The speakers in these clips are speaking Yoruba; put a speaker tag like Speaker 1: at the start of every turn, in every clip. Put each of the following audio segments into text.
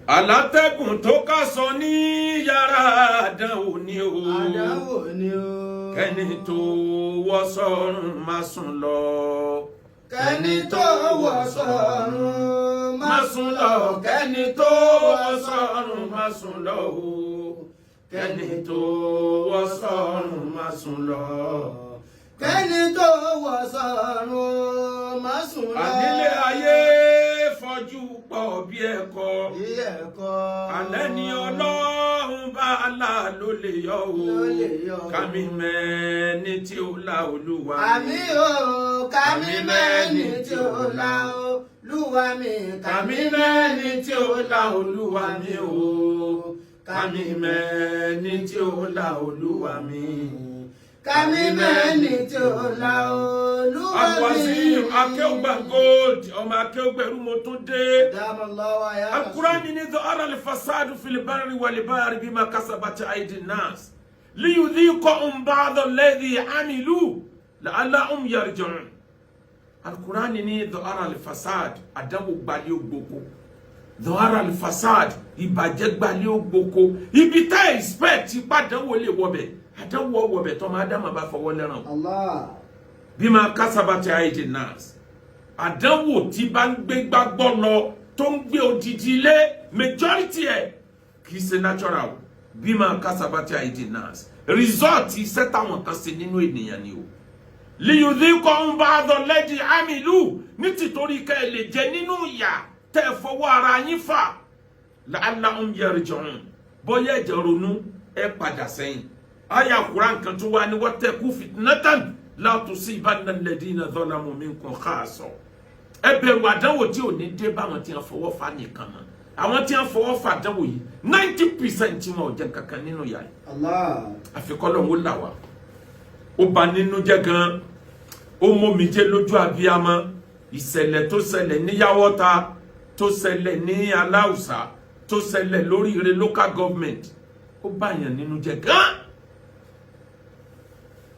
Speaker 1: alátẹ́gùn tó ká sọ ní yàrá àdánwò ni o.
Speaker 2: àdánwò ni o.
Speaker 1: kẹ́ni tó wọ́ sọ́run má sùn lọ.
Speaker 2: kẹ́ni tó wọ́ sọ́run má sùn lọ.
Speaker 1: kẹ́ni tó wọ́ sọ́run má sùn lọ o. kẹ́ni tó wọ́ sọ́run má sùn lọ.
Speaker 2: kẹ́ni tó wọ́ sọ́run má sùn lọ.
Speaker 1: ànílé ayé fọ́jú pọ̀ bí ẹ̀kọ́.
Speaker 2: bí ẹ̀kọ́.
Speaker 1: alẹ́ ni Ọlọ́run bá là ló lè yọ o.
Speaker 2: ló lè yọ o.
Speaker 1: kàmí mẹ́ni tí ó la Olúwa.
Speaker 2: àmì o kàmí mẹ́ni tí ó la Olúwa mi.
Speaker 1: kàmí mẹ́ni tí ó la Olúwa mi o. kàmí mẹ́ni tí ó la Olúwa mi.
Speaker 2: kàmí mẹ́ni tí ó la Olúwa mi.
Speaker 1: àwọ̀sí akéwùgbà gold ọmọ akéwùgbẹ̀rú mo tún dé. Al-Qur'ani ní zahara al-fasadu fil barri wal bahri bima kasabat aydin nas liyudhiqahum ba'da alladhi amilu la'allahum yarji'un. Al-Qur'ani ní zahara al-fasad àdánwò gbalẹ̀ ògbóko. Zahara al-fasad ìbàjẹ́ gbalẹ̀ ògbóko. ibi tá expect ìpàdánwò lè wọbẹ̀ àdánwò wọbẹ̀ tó máa dá máa bá fọwọ́ lẹ́ràn.
Speaker 2: Allah.
Speaker 1: Bima kasabati aydin nas àdánwò tí bá ń gbé gbàgbọ́ lọ tó ń gbé odidi lé majority ẹ̀ kì í ṣe natural. Bima kasabati aydin nas result iṣẹ́ táwọn kan ṣe nínú ènìyàn ni o. liyudhiqahum ba'da alladhi amilu ní tìtorí ká ẹ lè jẹ nínú ìyà tẹ́ ẹ fọwọ́ ara yín fà la'allahum yarji'un bóyá ẹ̀jẹ̀ ronú ẹ padà sẹ́yìn. Aya Quran kan tó wá ní wattaqu fitnatan la tusibanna alladhina zalamu minkum khassa. ẹ bẹ̀rù àdánwò tí ò ní dé báwọn tí wọ́n fọwọ́ fà nìkan mọ́. àwọn tí wọ́n fọwọ́ fà àdánwò yìí 90% tí wọ́n ò jẹ́ kankan nínú ìyà yìí.
Speaker 2: Allah.
Speaker 1: àfikọ́lọ́ ń là wá. ó bà nínú jẹ́ gan-an ó mómijé lójú abiyamọ. ìṣẹ̀lẹ̀ tó ṣẹlẹ̀ ní Yawota tó ṣẹlẹ̀ ní Aláùsá tó ṣẹlẹ̀ lórí ire local government ó bà yàn nínú jẹ́ gan-an.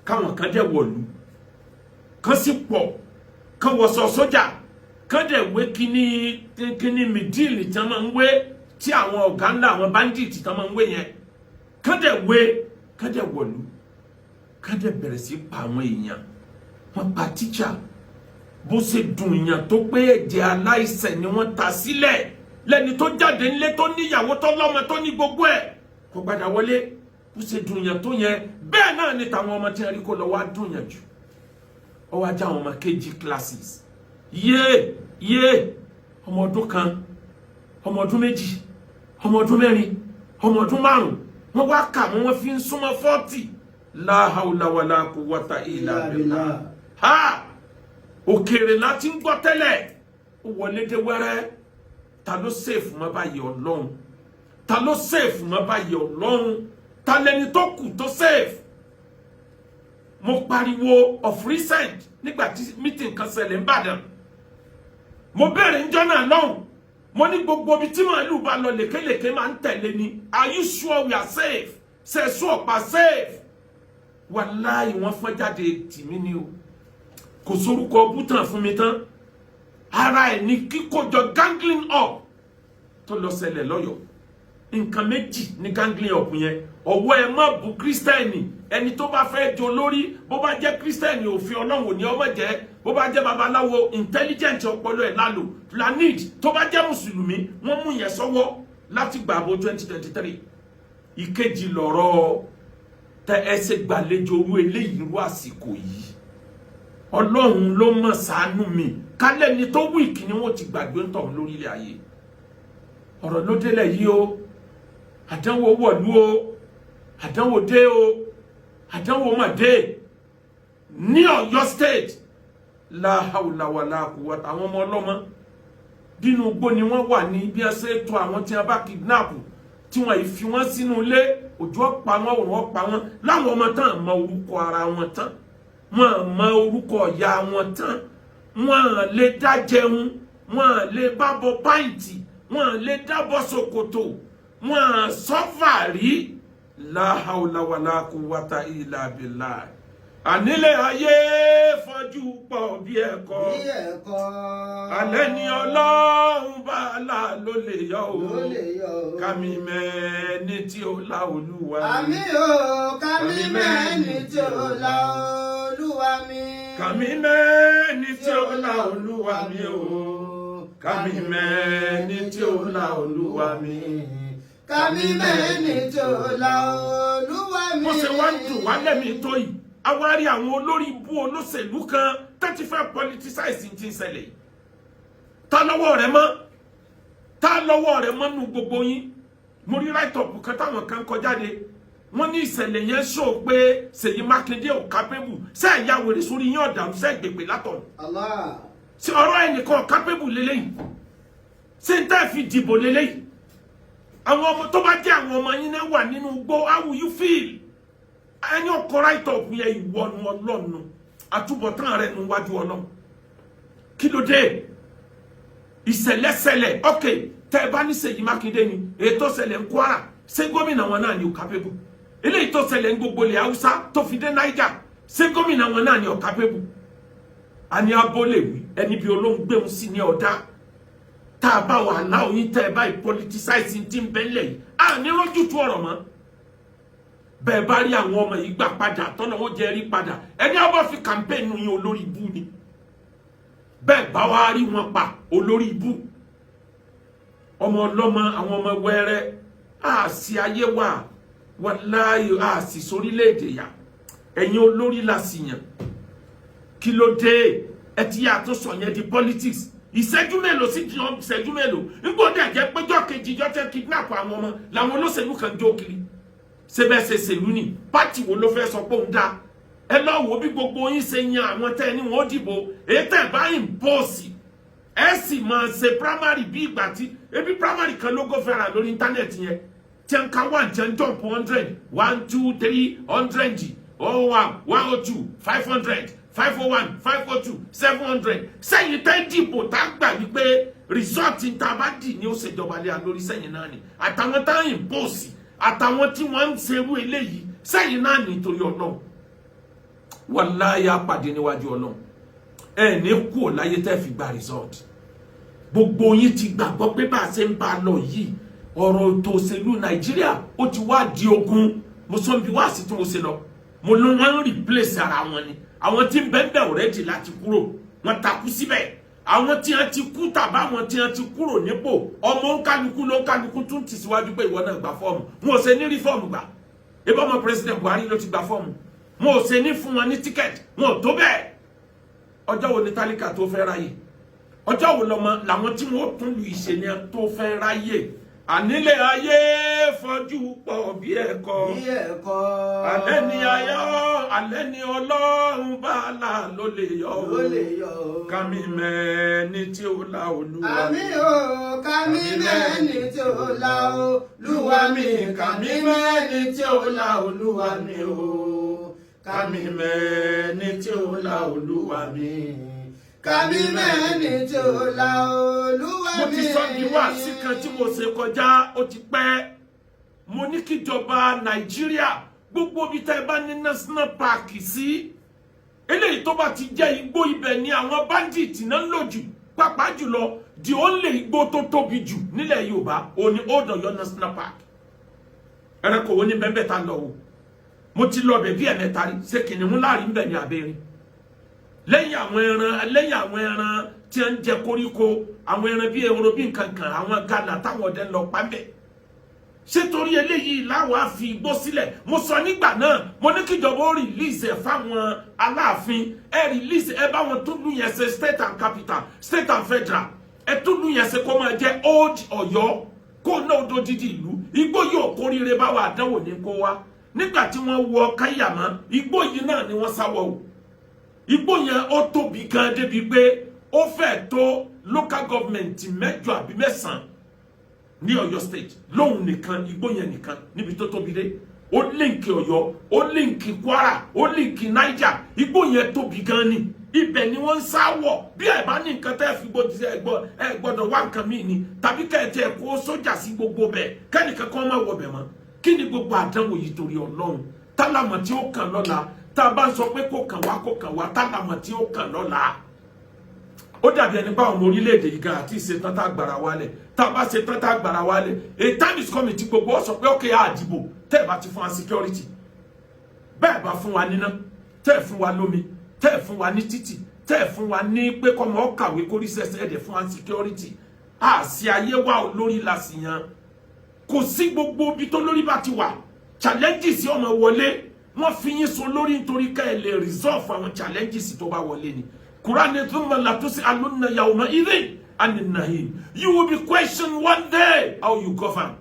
Speaker 1: káwọn kan dẹ̀ wọ̀lú kan sì pọ̀ kan wọ̀sọ̀ sójà kan dẹ̀ wé kíní mídìlì tí wọ́n máa ń wé tí àwọn ọ̀gá ńlá àwọn bandits tí wọ́n máa ń wé yẹn kan dẹ̀ wé kan dẹ̀ wọ̀lú kan dẹ̀ bẹ̀rẹ̀ sí pa àwọn èèyàn wọ́n pa tíṣà bó ṣe dùn èèyàn tó pé ẹ̀jẹ̀ aláìṣẹ̀ ni wọ́n ta sílẹ̀ lẹ́ni tó jáde nílé tó níyàwó tó lọ́mọ tó ní gbogbo ẹ̀ kó padà wọlé bó ṣe dùn yàn tó yẹn bẹ́ẹ̀ náà ni tàwọn ọmọ tí wọ́n rí kó lọ wá dùn yàn jù ọ wá já àwọn ọmọ KG classes yé ọmọ ọdún kan ọmọ ọdún méjì ọmọ ọdún mẹ́rin ọmọ ọdún márùn wọ́n wá kà wọ́n fi ń súnmọ́ 40 la hawla wala quwwata illa billah. ha òkèèrè láti ń gbọ́ tẹ́lẹ̀ ó wọlé dé wẹ́rẹ́ ta ló sèfù mọ́ báyìí Ọlọ́run ta ló sèfù mọ́ báyìí Ọlọ́run ta lẹni tó kù tó save. mo pariwo of recent nígbà tí meeting kan ṣẹlẹ̀ n'Íbàdàn mo bẹ̀rẹ̀ níjọ́ náà lọ́hùn mo ní gbogbo ibi tí màálù bá lọ lékelèké máa ń tẹ̀lé ni are you sure we are safe ṣe sún ọ̀pá safe wàláì wọ́n fọ́n jáde tì mí ni o kò sórúkọ bútàn fún mi tán ara ẹ̀ ní kíkójọ gangling up tó lọ ṣẹlẹ̀ lọ́yọ̀ọ́ nǹkan méjì ní gangling up yẹn ọwọ́ ẹ má bu kírísítẹ́nì ẹni tó bá fẹ́ jọ lórí bó bá jẹ́ kírísítẹ́nì òfin Ọlọ́run ní ọmọ jẹ́ bó bá jẹ́ babaláwo intelligent ọpọlọ ẹ̀ lálò planid tó bá jẹ́ mùsùlùmí wọ́n mú yẹn sọ́wọ́ láti gbàgbọ́ 2023 ìkejì lọ́rọ̀ tẹ ẹsẹ̀ gbàlejò orú eléyìí rú àsìkò yìí Ọlọ́run ló mọ̀ ṣàánú mi kálẹ̀ ni tó wíìkì ni wọ́n ti gbàgbé ń tọ̀hún lórílẹ̀ ayé ọ̀rọ̀ ló délẹ̀ yìí o àdánwò wọ̀lú o àdánwò dé o àdánwò mà dé ní Ọ̀yọ́ state la hawla wala quwwata àwọn ọmọ ọlọ́mọ dínú igbó ni wọ́n wà ní bí ẹsẹ̀ tó àwọn tí wọ́n bá kidnap tí wọ́n fi wọ́n sínú ilé òjò pa wọ́n òun pa wọ́n láwọn ọmọ tán mọ orúkọ ara wọn tán wọ́n mọ orúkọ ìyá wọn tán wọ́n lè dá jẹun wọ́n lè bábọ̀ pàǹtì wọ́n lè dábọ̀ ṣòkòtò wọ́n sọ́fà rí la hawla wala quwwata illa billah ànílé ayé fọ́jú pọ̀ bí ẹ̀kọ́ alẹ́ ni Ọlọ́run bá là ló lè yọ o kàmí mẹ́ni tí ó la Olúwa mi.
Speaker 2: àmì o kàmí mẹ́ni tí ó la Olúwa mi.
Speaker 1: kàmí mẹ́ni tí ó la Olúwa mi o kàmí mẹ́ni tí ó la Olúwa mi.
Speaker 2: kàmí mẹ́ni tí ó la Olúwa mi.
Speaker 1: mo ṣe wá ń dùn wá lẹ́mìí tó yìí awárí àwọn olórí ibú olóṣèlú kan tẹ́tí fẹ́ politicize ti ń ṣẹlẹ̀ yìí ta lọ́wọ́ rẹ̀ mọ́ nù gbogbo yín mo rí write up kan táwọn kan kọ jáde wọ́n ní ìṣẹ̀lẹ̀ yẹn ṣó pé Ṣèyí Mákindé ò capable ṣé ẹ̀yà wèrè sórí yín ọ̀dàrú ṣé gbègbè látọ̀ ṣé ọ̀rọ̀ ẹnìkan capable lélẹ́yìn ṣé ń tẹ́ fi dìbò lélẹ́yìn àwọn ọmọ tó bá jẹ́ àwọn ọmọ yín náà wà nínú igbó how will you feel ẹni ọkọ right up yẹ ìwọnu Ọlọ́run àtúbọ̀tán rẹ̀ níwájú Ọlọ́run kí ló dé ìṣẹ̀lẹ̀ṣẹlẹ̀ ok tẹ́ ẹ bá ní Ṣèyí Mákindé ni ètò ṣẹlẹ̀ ń Kwara ṣé gómìnà wọn náà ni ò capable eléyìí tó ṣẹlẹ̀ ń gbogbo ilẹ̀ Haúsá tó fi dé Niger ṣé gómìnà wọn náà ni ò capable àní abọ́lé wí ẹni bí olóhùn gbéhùn sí ní ọ̀dá tá a bá wà láwọn yín tẹ́ ẹ bá politicize ti ń bẹ́ńlẹ̀ yìí à ní lójútu ọ̀rọ̀ mọ́ bẹ́ẹ̀ bá rí àwọn ọmọ yìí gbà padà tọ́nà ó jẹ́ rí padà ẹni ọba fi campaign yín olórí ibú ni bẹ́ẹ̀ bá wá rí wọn pa olórí ibú ọmọ ọlọ́mọ àwọn ọmọ wẹ́rẹ́ àsì ayé wà wàláyé àsì sórílẹ̀-èdè yà ẹ̀yin olórí la sì yàn kí ló dé ẹ ti yàtọ̀ sọ yẹn di politics ìṣẹ́jú mélòó sí ìṣẹ́jú mélòó nígbà tó jẹ́ péjọ́ kejì jọ́ tẹ́ kidnap àwọn ọmọ làwọn olóṣèlú kan jó kiri sebese seluni party wo ló fẹ́ sọ pé òun dá ẹ lọ wo bí gbogbo yín ṣe yan àwọn tẹ́ ní wọ́n dìbò ètè bá impose ẹ sì máa ṣe primary bí ìgbà tí ebi primary kan ló go fẹ́ràn lórí internet yẹn tí ń ka 1 tí ń jump 100 1 2 3 100 101 102 500 501 502 700 sẹ́yìn tẹ́ dìbò tá gbà wípé result ń ta bá dì ní ó ṣèjọba lé lórí sẹ́yìn náà ni àtàwọn tá impose àtàwọn tí wọ́n ń ṣerú eléyìí sẹ́yìn náà nítorí Ọlọ́run wàláyé apàdé níwájú Ọlọ́run ẹ ní kú ò láyé tẹ́ fi gba result gbogbo yín ti gbàgbọ́ pé bá a ṣe ń bá a lọ yìí ọ̀rọ̀ ètò òṣèlú Nàìjíríà ó ti wá di ogun mo sọ bí wá sí tí mo ṣe lọ mo ló wọ́n ń replace ara wọn ni àwọn tí ń bẹ́ẹ̀ already láti kúrò wọ́n takú síbẹ̀ àwọn tí wọ́n ti kú tàbá àwọn tí wọ́n ti kúrò nípò ọmọ nkálukú ló nkálukú tún ti síwájú pé ìwọ náà gba fọ́ọ̀mù wọn ò ṣe ní rí fọ́ọ̀mù gbà ebi ọmọ president Buhari ló ti gba fọ́ọ̀mù wọn ò ṣe ní fún wọn ní tíkẹ́ẹ̀tì wọn ò tó bẹ́ẹ̀ ọjọ́ wo ni tálíkà tó fẹ́ ráyè ọjọ́ wo làwọn tí wọ́n tún lu ìṣèyàn tó fẹ́ ráyè ànílé ayé fọ́jú pọ̀ bí ẹ̀kọ́ alẹ́ ni Ọlọ́run bá là ló lè yọ o kàmí mẹ́ni tí ó la Olúwa
Speaker 2: àmì o kàmí mẹ́ni tí ó la Olúwa mi kàmí mẹ́ni tí ó la Olúwa mi o
Speaker 1: kàmí mẹ́ni tí ó la Olúwa mi
Speaker 2: kàmí mẹ́ni tí ó la Olúwa mi.
Speaker 1: mo ti sọ bí wá sí kan tí mo ṣe kọjá ó ti pẹ́ mo ní kíjọba Nàìjíríà gbogbo bí tẹ́ bá ní national park sí eléyìí tó bá ti jẹ́ igbó ibẹ̀ ni àwọn bandit náà ń lò jù pàápàá jùlọ the only igbó tó tóbi jù nílẹ̀ Yorùbá òní Old Ọ̀yọ́ national park ẹranko wo ní bẹ́ẹ̀ ta lọ o mo ti lọ bẹ̀ bí ẹ̀mẹ́ta rí ṣé kìnìún láàrin bẹ̀ ní abẹ́rin lẹ́yìn àwọn ẹran tí ń jẹ koríko àwọn ẹran bí ehoro bí nǹkankan àwọn gánà táwọn ọdẹ lọ pa ńbẹ̀ ṣé torí eléyìí láwọn á fi igbó sílẹ̀ mo sọ nígbà náà mo ní kíjọba ó release ẹ fáwọn Aláàfin ẹ release ẹ bá wọn tún lù yẹn ṣe state and capital state and federal ẹ tún lù yẹn ṣe kó máa jẹ Old Ọ̀yọ́ kó náà ó dodidi ìlú igbó yóò kórìíre báwa àdánwò ní kó wá nígbà tí wọ́n wọ Káyàmá igbó yìí náà ni wọ́n sáwọ́ o igbó yẹn ó tóbi gan débi pé ó fẹ́ tó local government 8 àbí 9 ní Ọ̀yọ́ state lóhun nìkan igbó yẹn nìkan níbi tó tóbi dé ó líǹkì Ọ̀yọ́ ó líǹkì Kwara ó líǹkì Niger igbó yẹn tóbi gan ni ibẹ̀ ni wọ́n ń sáwọ̀ bí ẹ bá ní nǹkan tẹ́ fi gbòdì ẹ gbọ́dọ̀ wá nǹkan míì ni tàbí kẹ́ẹ̀tẹ́ ẹ kó sójà sí gbogbo bẹ̀ kẹ́nìkan kan má wọ bẹ̀ mọ́ kí ni gbogbo àdánwò yìí torí Ọlọ́run tálámọ̀ tí ó kàn lọ́la tá a bá ń sọ pé kó kàn wá tálámọ̀ tí ó kàn lọ́la ó dàbí ẹni bá ọmọ orílẹ̀-èdè yìí gan àti ìṣetán tá a gbàrà wálẹ̀ tá a bá ṣetán tá a gbàrà wálẹ̀ a time is coming tí gbogbo ọ sọ pé ókè àdìbò tẹ́ ẹ̀ bá ti fún wa security bẹ́ẹ̀ bá fún wa níná tẹ́ ẹ̀ fún wa lómi tẹ́ ẹ̀ fún wa ní títì tẹ́ ẹ̀ fún wa ní pé kọ́mọ ọ̀kàwé kórìíṣẹ́ṣẹ́ ẹ̀dẹ̀ fún wa security àṣì ayé wa olórí la sì yan kò sí gbogbo ibi tó lórí bá ti wà challenges ọmọ wọlé wọ́n fi yín so lórí nítorí ká ẹ lè resolve àwọn challenges tó bá wọlé ni Quran thumma latus'alunna yawma idhin anin na'im. You will be questioned one day how you govern.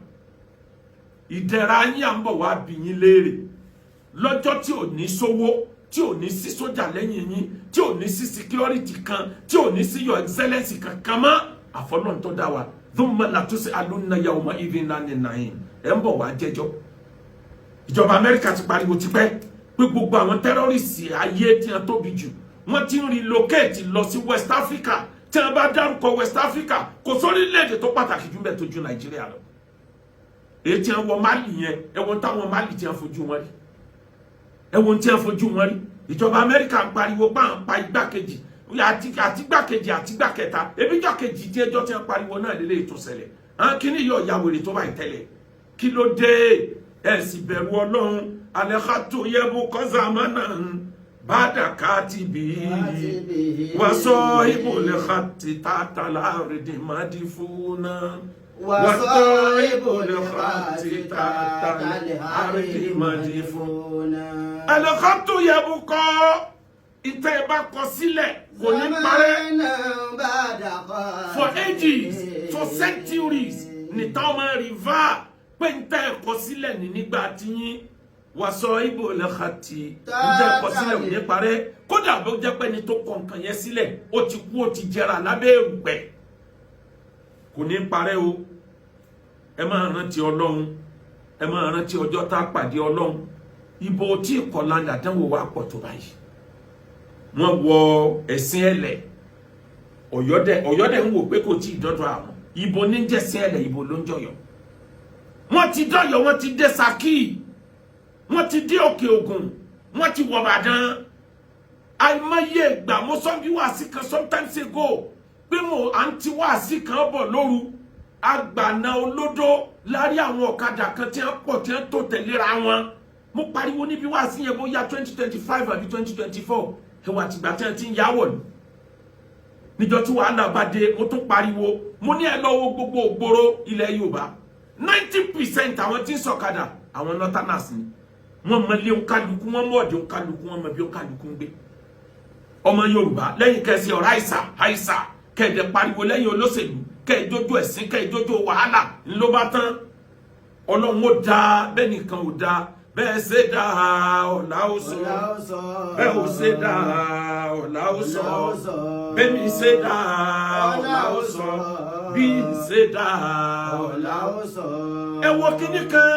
Speaker 1: Ìdẹ̀ra yín à ń bọ̀ wá bi yín léèrè lọ́jọ́ tí ò ní sówó tí ò ní sí sójà lẹ́yìn yín tí ò ní sí security kan tí ò ní sí your excellence kankan mọ́ àfọlọ́n tó dá wa thumma latus'alunna yawma idhin anin na'im. Ẹ ń bọ̀ wá jẹ́jọ́. Ìjọba Amẹ́ríkà ti pariwo tipẹ́ pé gbogbo àwọn terrorists ayé tí wọ́n tóbi jù wọ́n ti ń relocate lọ sí West Africa tí wọ́n bá dárúkọ West Africa kò sórílẹ̀-èdè tó pàtàkì jù bẹ́ẹ̀ tó ju Nàìjíríà lọ èyí tí wọ́n wọ Mali yẹn ẹ̀wọ̀n táwọn Mali tí wọ́n fojú wọn rí ẹ̀wọ̀n tí wọ́n fojú wọn rí ìjọba Amẹ́ríkà ń pariwo pa ń pa igbákejì àti igbákejì àti igbákẹta ebi igbákejì tí ẹjọ́ tí wọ́n pariwo náà lélẹ̀ ètò ṣẹlẹ̀ àwọn kìíní yóò ya wèrè tó bá ìtẹ́lẹ̀ kí ló dé ẹ̀ sì bẹ̀rù Ọlọ́run alẹ́kàtó yẹ́bù kọ́sàmánà bada katibi wasohibu lekhati tata laridi madifuna wasohibu lekhati tata laridi madifuna alkhatu yabuko ite ba ko sílẹ̀ kò ní parẹ́ for ages for centuries ni ta ma river pé nte ko sílẹ̀ ni nígbà tí wàsọ ibo lẹ́kàtì ǹjẹ́ ẹ̀kọ́ sílẹ̀ ò ní parẹ́ kódà bó jẹ́ pé ní tó kọ nǹkan yẹn sílẹ̀ ó ti kú ó ti jẹrà lábẹ́ èrùpẹ̀ kò ní parẹ́ o ẹ máa rántí Ọlọ́run ẹ máa rántí ọjọ́ tá a pàdé Ọlọ́run ibo tí ìkọlà àdánwò wa pọ̀ tó báyìí wọ́n wọ ẹ̀sìn ẹlẹ̀ ọ̀yọ́dẹ̀ ń wò pé kò tí ì dọ́dọ̀ àwọn ibo ní jẹ́sìn ẹlẹ̀ ibo ló ń jọyọ̀ wọ́n ti dọ́yọ̀ wọ́n ti dé Ṣakí wọ́n ti dé Òkè Ògùn wọ́n ti wọ̀ Ìbàdàn àìmọye ìgbà mo sọ bí wàásì kan sometimes ago pé mo àǹtí wàásì kan bọ̀ lóru àgbàna olódó lárí àwọn ọ̀kadà kan tí wọ́n pọ̀ tí wọ́n tó tẹ̀léra wọn mo pariwo níbi wàásì yẹn bóyá 2025 àbí 2024 ẹwà tìgbà tí wọ́n ti ń yáwọ̀ níjọ́ tí wàhálà bá dé mo tún pariwo mo ní ẹ lọ́wọ́ gbogbo ògbóró ilẹ̀ Yorùbá 90% àwọn tí ń sọ̀kadà àwọn northerners ni wọ́n mọ ilé òǹkàlùkù wọ́n mọ ọ̀dẹ̀ òǹkàlùkù wọ́n mọ bí òǹkàlùkù ń gbé ọmọ Yorùbá lẹ́yìn kẹsì ọ̀rá àìsà kẹ̀dẹ̀ pariwo lẹ́yìn olóṣèlú kẹ̀ẹ́dójú ẹ̀sìn kẹ̀ẹ́dójú wàhálà ńlọ bá tán Ọlọ́run ó dá bẹ́ẹ̀ nìkan ò dá bẹ́ẹ̀ ṣe dá ọ̀la ó sọ bẹ́ẹ̀ ò ṣe dá ọ̀la ó sọ bẹ́ẹ̀ mi ṣe dá ọ̀la ó sọ bí n ṣe dá ọ̀la ó sọ. ẹ wo kíní kan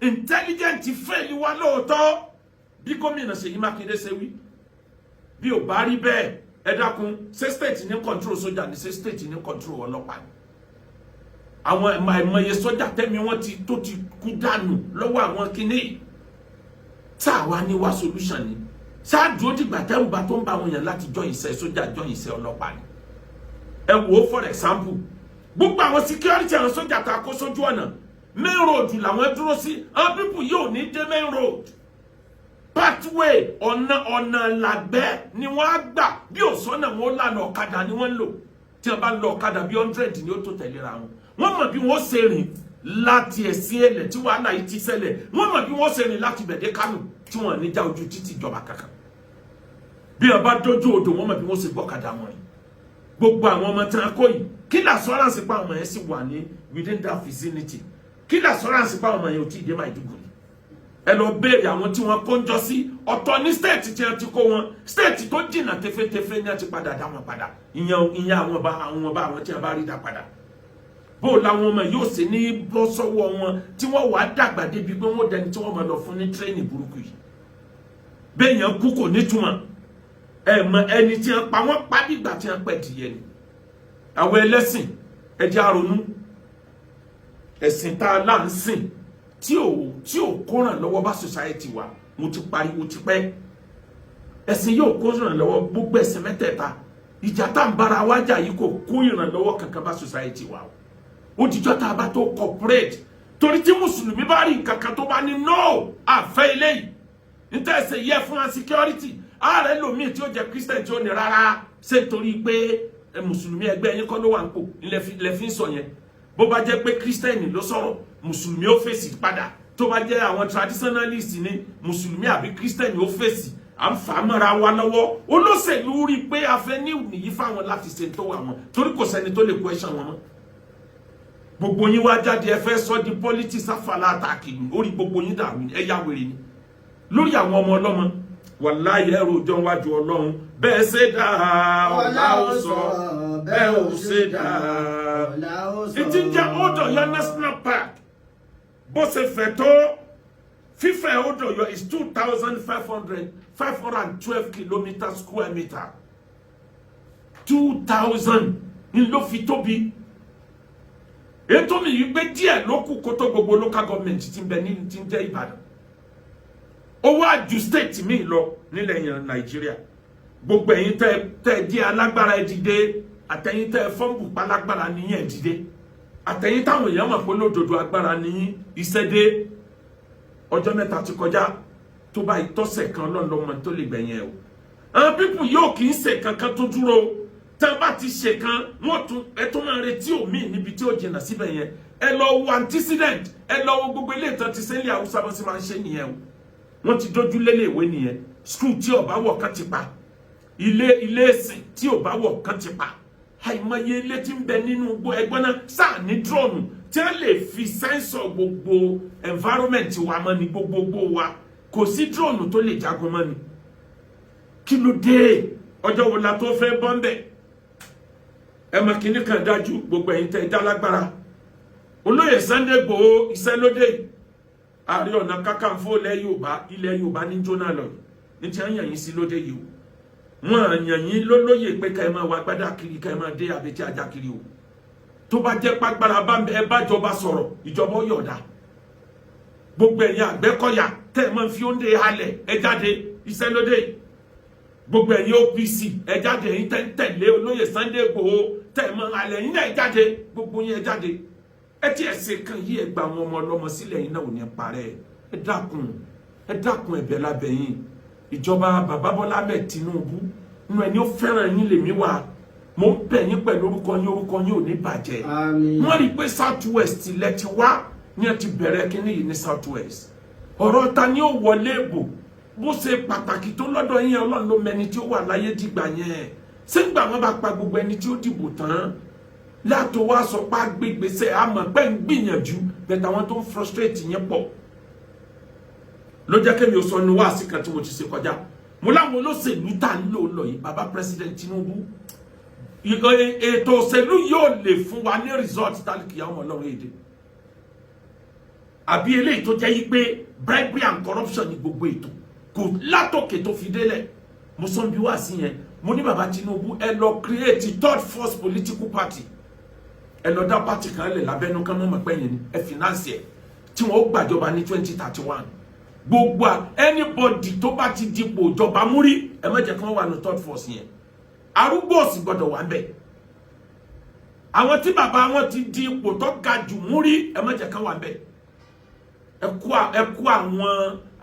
Speaker 1: intelligent fẹ́ẹ̀lì wa lóòótọ́ bí gómìnà Ṣèyí Mákindé ṣe wí bí ò bá rí bẹ́ẹ̀ ẹ dákun ṣé state ní control sójà ní ṣé state ní control ọlọ́pàá ni àwọn àìmọye sójà tẹ́mi wọ́n ti tó ti kú dànù lọ́wọ́ àwọn kíní tá a wá ní wá solution ni ṣáàdúró dìgbà tẹ́rù bá tó ń bá wọn yàn láti join iṣẹ́ sójà join iṣẹ́ ọlọ́pàá ni ẹ wò for example gbogbo àwọn security àwọn sójà tá a kó sójú ọ̀nà main road làwọn dúró sí àwọn people yóò ní dé main road pathway ọ̀nà làgbẹ́ ni wọ́n á gbà bí òsọ́nà wọn lànà ọ̀kadà ni wọ́n ń lò tí wọ́n bá lọ ọ̀kadà bí 100 ni ó tó tẹ̀léra wọn wọ́n mọ̀ bí wọ́n ṣe rìn láti ẹ̀sìn ẹlẹ̀ tí wàhálà yìí ti ṣẹlẹ̀ wọ́n mọ̀ bí wọ́n ṣe rìn láti bẹ̀dẹ̀ Kánò tí wọ́n ní já ojú títì ìjọba kankan bí wọ́n bá dójú odò wọ́n mọ̀ bí wọ́n ṣe gbọ́kadà wọn rìn gbogbo àwọn ọmọ tí wọ́n kó yìí kí l'assurance pa ọmọ yẹn sì wà ní within that vicinity kí l'assurance pa ọmọ yẹn ò tí ì dé Maiduguri ẹ lọ béèrè àwọn tí wọ́n kó ń jọ sí ọ̀tọ̀ ní state tí wọ́n ti kó wọn state tó jìnnà tẹfẹtẹfẹ ní àti padà dá wọn padà ìyẹn àwọn tí wọ́n bá rí dá padà bó làwọn ọmọ yóò ṣe ní bọ́ sọ́wọ́ wọn tí wọ́n wàá dàgbà débi pé wọ́n dẹni tí wọ́n máa lọ fún ní tírénì burúkú yìí bẹ́ẹ̀ yẹn kú kò nítumọ̀ ẹni tí wọ́n pa wọ́n pa dìgbà tí wọ́n pẹ̀ dìyẹ ni àwọn ẹlẹ́sìn ẹjẹ́ àrònú ẹ̀sìn tá a là ń sìn tí ò kóràn lọ́wọ́ bá society wa mo ti pariwo ti pẹ́ ẹ̀sìn yóò kó ìrànlọ́wọ́ gbogbo ẹ̀sìn mẹ́tẹ̀ẹ̀ta ìjà tá ń bára wájà yìí kò kó ìrànlọ́wọ́ kankan bá society wa ó dijọ́ tá a bá tó cooperate torí tí mùsùlùmí bá rí nǹkan kan tó bá ní no àfẹ́ ilé yìí níta ẹsẹ̀ yẹ fún wa security ààrẹ lòmíì tí ó jẹ́ christian tí ó ní rárá ṣe torí pé mùsùlùmí ẹgbẹ́ yín kọ́ ló wà ń pò ilẹ̀ fi ń sọ yẹn bó bá jẹ́ pé christian ló sọ̀rọ̀ mùsùlùmí ó fèsì padà tó bá jẹ́ àwọn traditionalist ni mùsùlùmí àbí christian ó fèsì à ń fà á mọ́ra wa lọ́wọ́ olóṣèlú rí i pé a fẹ́ ní nìyí fáwọn láti ṣe tó wà wọn torí kò sẹ́ni tó lè question wọn mọ́ gbogbo yín wá jáde ẹ fẹ́ sọ di politics afala àtàkì orí gbogbo yín dàrú ẹ yá wèrè ni lórí àwọn ọmọ ọlọ́mọ wàláyé ẹrù ọjọ́ wájú ọlọ́run bẹ́ẹ̀ ṣe dáa ọ̀la ó sọ bẹ́ẹ̀ ò ṣe dáa ìtì jẹ́ Old Ọ̀yọ́ national park bó ṣe fẹ̀ tó fífẹ̀ Old Ọ̀yọ́ is 2,512 kilometers square meter 2,000 ní ló fi tóbi ètò mi yìí pé díẹ̀ ló kù kó tó gbogbo local government ti ń bẹ ní ti ń jẹ́ Ìbàdàn ó wá ju state mi lọ nílẹ̀ yẹn Nàìjíríà gbogbo ẹ̀yin tẹ́ jẹ́ alágbára ẹ dìde àtẹ̀yin tẹ́ fọ́nbù palágbára níyẹn ẹ dìde àtẹ̀yin táwọn èèyàn mọ̀ pé lódodo agbára ní ìṣẹ́dé ọjọ́ mẹ́ta ti kọjá tó bá ìtọ́sẹ̀ kan lọ́nlọ́mọ tó lè gbẹ̀yìn ẹ̀ o àwọn pípù yóò kì í ṣe kankan tó dúró tẹ́ bá ti ṣe kan wọ́n tún ẹ tó máa retí omi níbi tí ó jìnnà síbẹ̀ yẹn ẹ lọ wo antecedent ẹ lọ wo gbogbo ilé ìtàn ti sẹ́lẹ̀ Haúsá bó sì máa ń ṣe nìyẹn o wọ́n ti dójú lélẹ̀ ìwé nìyẹn school tí ó bá wọ̀ kan ti pa ilé ìsìn tí ó bá wọ̀ kan ti pa àìmọye ilé tí ń bẹ nínú ẹgbọ́n náà sáà ní drone tí wọ́n lè fi sensor gbogbo environment wa mọ́ ni gbogbogbò wa kò sí drone tó lè jagun mọ́ ni kí ló dé ọjọ́ wo la tó fẹ́ bọ́m̀bẹ̀ ẹ mọ̀ kíní kan dájú gbogbo ẹ̀yin tẹ́ dá lágbára olóyè Sunday Igboho iṣẹ́ lóde Ààrẹ Ọ̀nà Kakanfò ilẹ̀ Yorùbá ní jóná lọ ní tí wọ́n yàn yín sí lóde yìí o wọ́n yàn yín lólóyè pé ká ẹ máa wá gbádá kiri ká ẹ máa dé àbẹ̀tí ajá kiri o tó bá jẹ́ pàgbára ẹ bá jọba sọ̀rọ̀ ìjọba yọ̀ọ̀dà gbogbo ẹ̀yin Àgbẹ̀kọ̀yà tẹ́ ẹ máa fi oúnjẹ halẹ̀ ẹ jáde iṣẹ́ lóde gbogbo ẹ̀yin OPC ẹ jáde ẹ̀yin tẹ́ ń tẹ̀lé olóyè Sunday Igboho tẹ́ ẹ máa halẹ̀ ẹ̀yin náà ẹ jáde gbogbo yín ẹ jáde ẹ tí ẹ ṣe kan yí ẹ gba àwọn ọmọ ọlọ́mọ sílẹ̀ yín náà ò ní parẹ́ ẹ dákun ẹ̀bẹ̀ lábẹ́ yín ìjọba bàbá Bọ́lá Ahmed Tinubu nínú ẹni ó fẹ́ràn yín lèmi wà mo ń bẹ̀ yín pẹ̀lú orúkọ yín ò ní bàjẹ́ wọ́n rí i pé South West ilẹ̀ ti wá ní ẹ ti bẹ̀rẹ̀ kínní yìí ní South West ọ̀rọ̀ ta ni ó wọlé ìbò bó ṣe pàtàkì tó lọ́dọ̀ yín Ọlọ́run ló mẹni tí ó wà láyé dìgbà yẹn ṣé ń gbà wọ́n bá pa gbogbo ẹni tí ó dìbò tán látò wá sọ pé agbègbèsè àmọ́ pé ń gbìyànjú bẹ̀tẹ̀ àwọn tó ń frustrate yẹn pọ̀ ló jẹ́ kémi ò sọ ní wáàsí kan tí mo ti ṣe kọjá mo láwọn olóṣèlú tá ń lò lọ yìí bàbá president Tinubu ètò òṣèlú yóò lè fún wa ní result tálíkì àwọn Ọlọ́run èdè àbí eléyìí tó jẹ́ yí pé bribery and corruption ní gbogbo ètò kò látòkè tó fi délẹ̀ mo sọ bí wáàsí yẹn mo ní bàbá Tinubu ẹ lọ create third force political party ẹ lọ dá party kan lẹ̀ lábẹ́nú kan mọ́ pẹ́yìn ni ẹ finance ẹ̀ tí wọ́n gbàjọba ní 2031 gbogbo anybody tó bá ti dipò ìjọba múrí ẹ má jẹ́ kí wọ́n wà ní third force yẹn arúgbó òsì gbọ́dọ̀ wà ńbẹ̀ àwọn tí bàbá wọn ti di ipò tó ga jù múrí ẹ má jẹ́ kí wọ́n wà ńbẹ̀ ẹ kó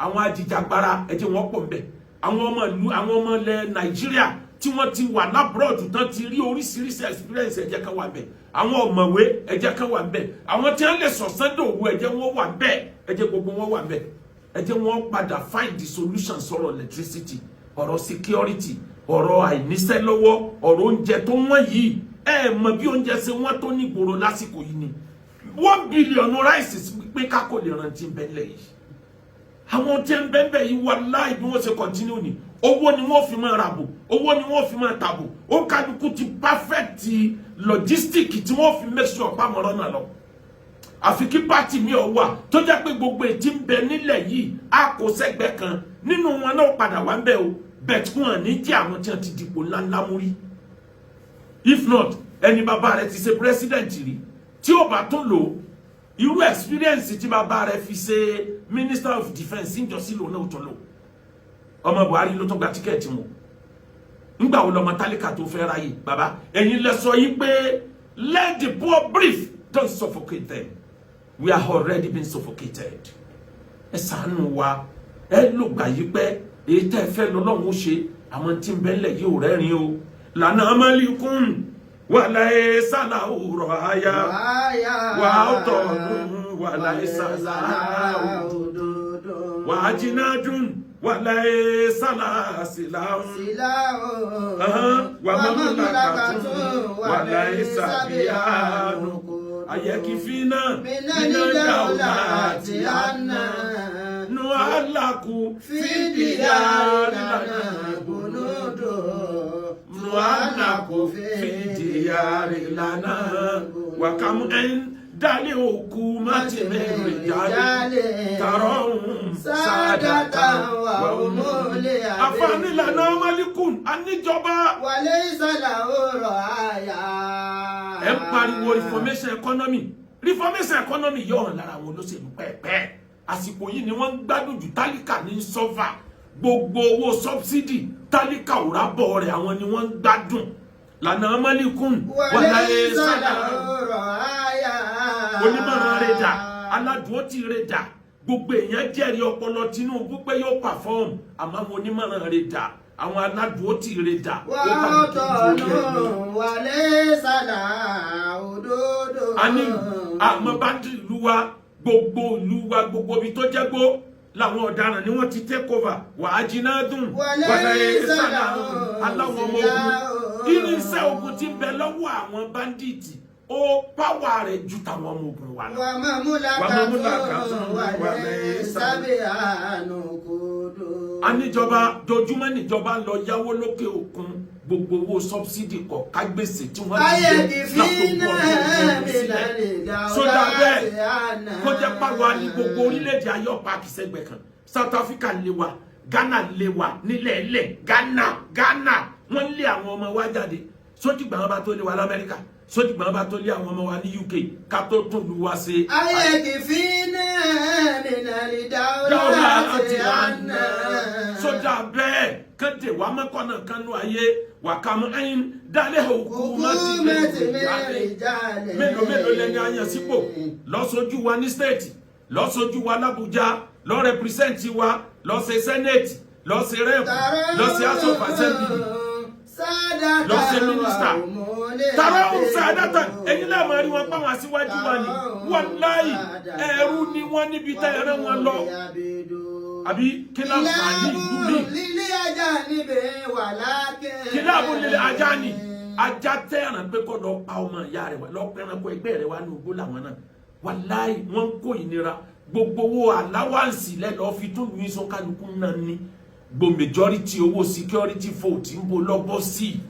Speaker 1: àwọn ajìjàgbara ẹ jẹ́ wọ́n pọ̀ ńbẹ̀ àwọn ọmọ ìlú àwọn ọmọ ilẹ̀ Nàìjíríà tí wọ́n ti wà lábúrọ̀dù tán ti rí oríṣiríṣi experience ẹ jẹ́ kí wọ́n wà ńbẹ̀ àwọn ọ̀mọ̀wé ẹ jẹ́ kí wọ́n wà ńbẹ̀ àwọn tí wọ́n lè sọ̀sán dòwú ẹ jẹ́ wọ́n wà ńbẹ̀ ẹ jẹ́ gbogbo wọn wà ńbẹ̀ ẹ jẹ́ wọ́n padà find the solution sọ̀rọ̀ electricity ọ̀rọ̀ security ọ̀rọ̀ àìníṣẹ́ lọ́wọ́ ọ̀rọ̀ oúnjẹ tó wọ́n yìí ẹ mọ̀ bí oúnjẹ ṣe wọ́n tó ní ìgboro lásìkò yìí ni 1 billion rice pé ká kò lè rántí bẹ́lẹ̀ yìí àwọn tí ń bẹ́ẹ̀ yìí wà láì bí wọ́n ṣe continue ni owó ni wọ́n fi máa ràbò owó ni wọ́n fi máa tàbò ó kálukú ti perfect logistic tí wọ́n fi make sure pa mọ̀rọ̀ náà lọ àfi kí pàtì mi ò wà tó jẹ́ pé gbogbo ètí ń bẹ nílẹ̀ yìí a kò sẹ́gbẹ́ kan nínú wọn náà padà wá ń bẹ o bẹ̀t wọn ní jẹ́ àwọn tí wọ́n ti dìpò ńláńlá mú rí if not ẹni bàbá rẹ̀ ti ṣe president rí tí ó bá tún lò irú experience tí bàbá rẹ̀ fi ṣe minister of defence ń jọ sí lò náà tó lò ọmọ Buhari ló tó gba tíkẹ́ẹ̀tì wọn ńgbà wo lọmọ tálíkà tó fẹ́ ráyè bàbá ẹ̀yin lẹ sọ yìí pé let the poor breathe, don't suffocate them. We are already been suffocated. Ẹ ṣàánú wa ẹ ló gbà yí pé èyí tẹ́ fẹ́ lọ́lọ́run ó ṣe àwọn tí ń bẹ́lẹ̀ yìí ò rẹ́rìn o lànà amalikun wàláyé sálà òrò àyà wà ọ̀tọ̀ wàláyé sálà wà jìnnàdùn wàláyé sálà síláhùn wà mamlakatun wàláyé sàbíyànù ayekifina minadawlati anna nu'allaku fi diyarina bunudu nu'allaku fi diyarina wa kam dali hukumati min rijali tarawhum sadatan wa umuli afani lana malikun anijoba
Speaker 2: walaysa lahu ra'aya.
Speaker 1: Ẹ pariwo reformation economy yóò hàn lára àwọn olóṣèlú pẹ́ẹ́pẹ́ àsìkò yìí ni wọ́n ń gbádùn jù tálíkà ní sọ́fà gbogbo owó subsidy tálíkà òrà bọ̀ rẹ̀ àwọn ni wọ́n ń gbádùn lànà amalikun wàláyé sálà onímọ̀ràn rẹ̀ dà aládùúgbò tí rẹ̀ dà gbogbo èèyàn jẹ́rìí ọpọlọ Tinubu pé yóò perform àmọ́ àwọn onímọ̀ràn rẹ̀ dà àwọn aládùúgbò tí rẹ̀ dà
Speaker 2: wà á tọ̀nù wàlé sálà òdodo.
Speaker 1: a ní àmọ́ báńdì ìlú wa gbogbo ibi tó jẹ́ gbó làwọn ọ̀daràn ni wọ́n ti take over wà á jiná dùn wàlé sálà aláwọn ọmọ ogun irinṣẹ́ ogun ti bẹ lọ́wọ́ àwọn báńdíìtì ó pàwọ́ rẹ̀ ju tàwọn ọmọ ogun wa lọ.
Speaker 2: wà á mamlakatun wàlé sàbíyànù kodo.
Speaker 1: aníjọba dojúmọ́ níjọba lọ yáwó lókè òkun gbogbo owó subsidy kọ kágbèsè tí wọ́n ti ṣe látòkù ọdún sódà bẹ́ẹ̀ kó jẹ́ pàwọ́ ní gbogbo orílẹ̀-èdè ayọ́ pàkísẹ́gbẹ̀ kan South Africa lè wà Ghana lè wà nílẹ̀ ẹlẹ̀ Ghana wọ́n lé àwọn ọmọ wa jáde sódìgbà wọn bá tó lé wa l'Amẹ́ríkà sódìgbà wọn bá tó lé àwọn ọmọ wa ní UK ká tó tún lu wa ṣe.
Speaker 2: ayẹkìfínà mìnàlì dáwọ́lá àti àná.
Speaker 1: sódà bẹ́ẹ̀ kéde wà mẹ́kànnà kanú ayé wà kàmú ẹyin dálé òkú mélòó lẹ́ni àyàn sípò lọ́sọ̀jú wa ní state lọ́sọ̀jú wa l'Abuja lọ́ represent wa lọ́sẹ̀ senate lọ́sẹ̀ rep lọ́sẹ̀ house of assembly lọ́sẹ̀ minister tààrà òun sàdátà ẹ̀yin náà máa rí wọn pa wọn aṣíwájú wa ni wàláhì ẹrú ni wọ́n níbi tá ẹ̀rẹ́ wọn lọ àbí kí láǹfààní ìlú mi kí láàbù lílé ajá ni ajá tẹ́ràn pé kọ́ lọ pa ọmọ ìyá rẹ̀ lọ pẹ́ràn kó ẹgbẹ́ rẹ̀ wá ní ògbó làwọn náà wàláhì wọ́n kó ìnira gbogbo owó aláwáǹsì lẹ́lọ́ fi tún lu iṣan kálukú náà ní gbogbo majority owó security vote ń bo lọ́bọ́ sí i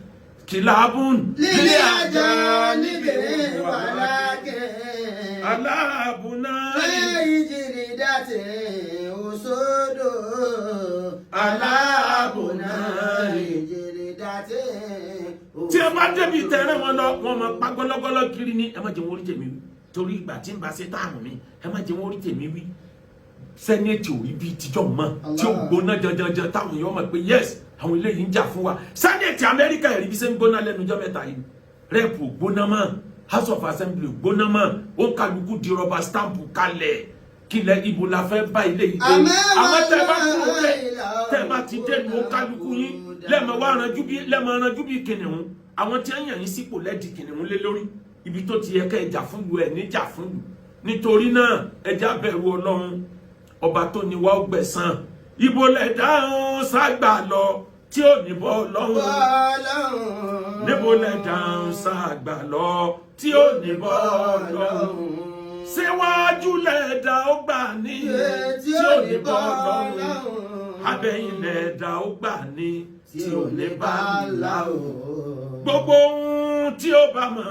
Speaker 1: kìláàbùn
Speaker 2: lílé ajá níbi wàlákẹ́
Speaker 1: aláàbùnà
Speaker 2: ìjìnlẹ̀ dàtẹ̀ òṣòdò aláàbùnà ìjìnlẹ̀ dàtẹ̀ òṣòdò.
Speaker 1: tí ẹ bá débi tẹ̀rẹ̀ wọn lọ wọn máa pa gọlọgọlọ kiri ni ẹ má jẹ́ wọn orí tèmi wí torí ìgbà tí n bá ṣe táàmù mi ẹ má jẹ́ wọn orí tèmi wí sẹ́nẹ̀tì ò rí bíi tíjọ́ mọ́ tí ó gbóná janjanjan táwọn èèyàn mọ̀ pé yes àwọn eléyìí ń jà fún wa sẹ́nẹ̀tì Amẹ́ríkà ẹ̀rí bí ṣe ń gbóná lẹ́nu ọjọ́ mẹ́ta yìí rẹ́pù gbóná mọ́ House of Assembly gbóná mọ́ ó kálukú di rọba stamp kalẹ̀ kílẹ̀ ibo la fẹ́ bá ilé yìí dé àmọ́ tẹ́ bá kúrò lẹ̀ tẹ́ bá ti dé lu ó kálukú yín lẹ́mọ̀ wá ranjú bí kìnìún àwọn tí wọ́n yàn yín sípò lẹ́dí kìnìún lé lórí ibi tó ti yẹ ká ẹjà fún lu ẹ̀ níjà fún lu nítorí náà ẹja bẹ̀rù Ọlọ́run ọba tó ní wa ó gbẹ̀san ibo lẹ̀ dáhùn ságbà lọ tí ò ní bọ́ lọ́hùn níbo lẹ̀ dáhùn ságbà lọ tí ò ní bọ́ lọ́hùn síwájú lẹ̀ dá ó gbà ní tí ò ní bọ́ lọ́hùn abẹ́yìn lẹ̀ dá ó gbà ní tí ò ní bá láhùn gbogbo ohun tí ó bá mọ̀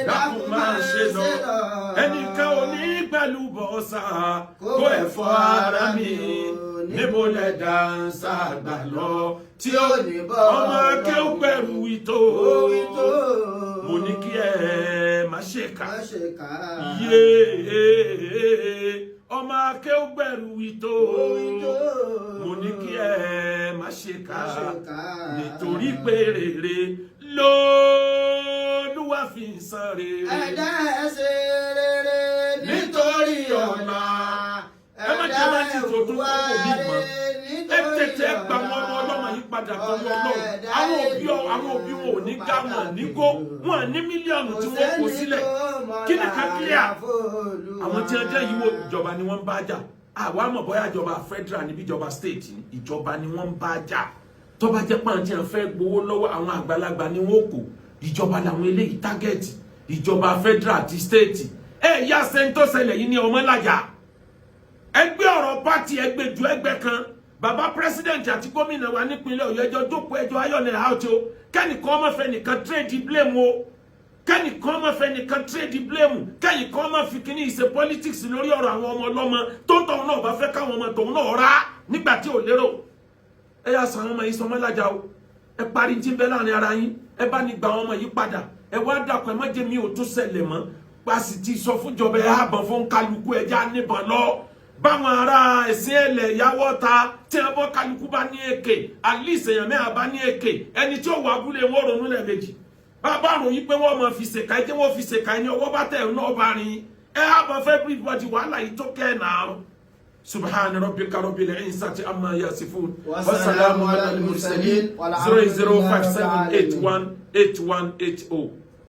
Speaker 1: dákun máa ṣe lọ ẹnìkan ò ní pẹ̀lú bọ́sà kó ẹ̀fọ́ ara mi níbo lẹ̀ dáńsà gbà lọ tí ó ní bọ́ ọmọ akéwù pẹ̀lú ìtò mo ní kí ẹ má ṣe ká yé ọmọ akéwùgbẹ̀rù wìtó mo ní kí ẹ má ṣe ká nítorí pé rere lÓlúwa fi ń san rere.
Speaker 2: ẹ̀dá ẹ̀ ṣe rere nítorí ọ̀la.
Speaker 1: ẹ má jẹ́ má ti tó tún kókò bí mọ́. ẹ tètè gba wọn ọlọ́mọ yìí padà torí Ọlọ́run. àwọn òbí wọn ò ní gá wọn nígó wọn ní mílíọ̀nù tí wọ́n kó sílẹ̀. kí ni ká kílíà? àwọn tí wọ́n jẹ́ yìí wo ìjọba ni wọ́n ń bá jà. àwa mọ̀ bóyá ìjọba federal níbi ìjọba state ìjọba ni wọ́n ń bá jà. tó bá jẹ́ pàǹtí à ń fẹ́ gbowó lọ́wọ́ àwọn àgbàlagbà ni wọ́n kò ìjọba làwọn eléyìí tágẹ́ẹ̀tì ìjọba federal àti state. yá sẹ́ńtò ṣẹlẹ̀ yìí ní Ọmọlájà. ẹgbẹ́ ọ̀rọ̀ pátì ẹgbẹ́ ju ẹgbẹ́ kan bàbá pírẹsidẹ̀ntì àti gómìnà wa nípínlẹ̀ Ọ̀yọ́ ẹjọ́ jókòó ẹjọ́ ayọ̀nẹ̀ àwòtí o kẹ́nìkan ọmọ fẹ́ nìkan tírèdì blame o kẹ́nìkan ọmọ fẹ́ nìkan tírèdì blame kẹ́nìkan ọmọ fi kíní ìṣe politics lórí ọ̀rọ̀ àwọn ọmọ ọlọ́mọ tó ń tọ̀hún náà bá fẹ́ káwọn ọmọ tọ̀hún náà rà nígbà tí ò lérò. ẹ yà sọ àwọn ọmọ yìí sọmọlájà o ẹ parí tí ń bẹ láàrin ara yín ẹ bá ní gba àwọn ọmọ yìí padà ẹ wá dàpọ̀ ẹ má jẹ́ mi ò tún ṣẹlẹ̀ mọ́ pàṣẹ ti sọ fúnjọba ẹ àbọ̀ fún kálukú ẹja níbọn lọ báwọn ará ẹ̀sìn ẹ̀lẹ̀ ìyàwó ta tí wọ́n bọ́ kálukú bá ní èké àlìsè èèyàn mẹ́ta bá ní èké ẹni tí ó wà abúlé wọn ronú lẹ́ẹ̀mejì bàbá ròyìn pé wọ́n máa fi ṣèkà ẹ̀ tí wọ́n fi ṣèkà ẹ̀ ní ọwọ́ bá tẹ̀ náà bá rin ẹ àbọ̀ fẹ́ bí ìbọ̀dì wàhálà yìí tó kẹ́ ẹ̀ náà. subhana rabbika rabbil izzati amma yasifun wa salamun alal mursalin 00578188180.